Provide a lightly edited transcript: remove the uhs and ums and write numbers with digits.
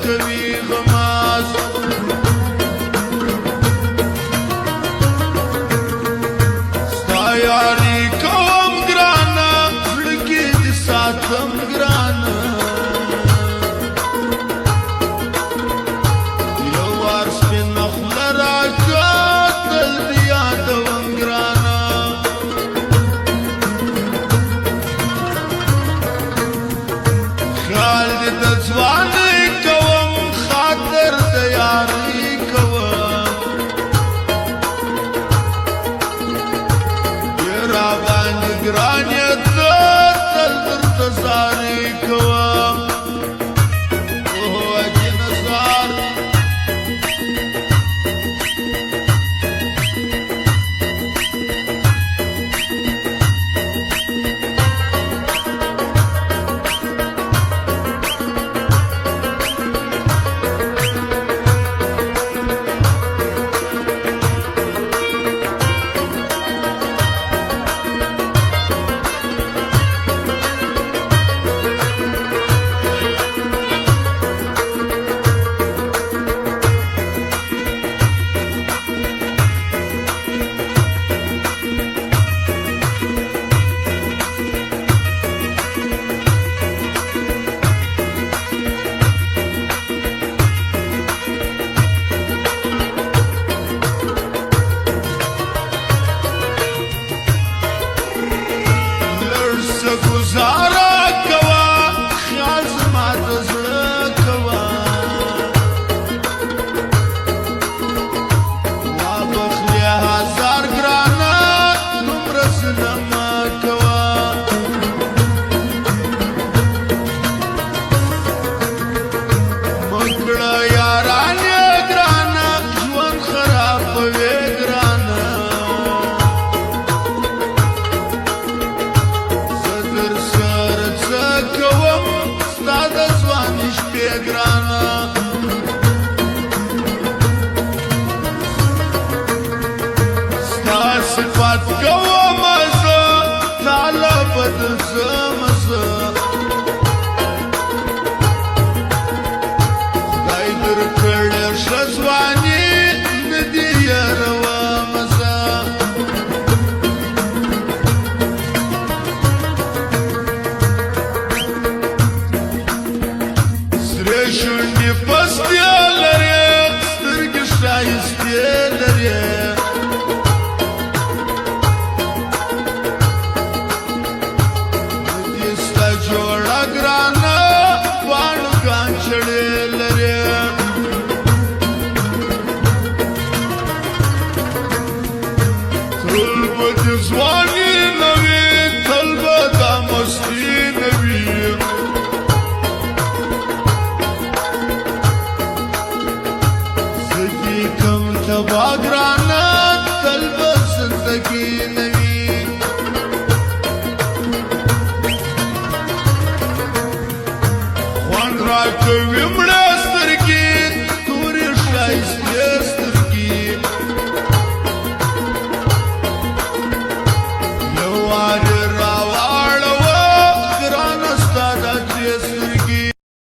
کوي غماز ستا یاري کوم ګرانه زړه کې دې ساتم ګرانه یو وار سپینه خوله راکړه تل دې یادوم ګرانه خیال دې د ځوانۍ کوم خاطر د یارۍ کوم یې راباندې ګران یې ته تل درته زارۍ کوم اوه اجي نزار گزارا کوا خیال زما د زړه کوا وا بخلی هزار ګرانه دومره صنما کوا مکړه یارانې ګرانه ژوند خرابوي ګرانه ګرانه ستا صفات کوم زه تعالی بدل زم زه خدای درکړې ښه ځواني نه دي یاروم زه سرې شونډې پستې لرې سترګې ښایستې لرې دې ستا جوړه ګرانه پاڼو کانچړې لرې تل به دې ځواني نه وي تل به دا مستي نه وي کم تبا ګرانه تل به زندګي نه وي خوند راکوي مړه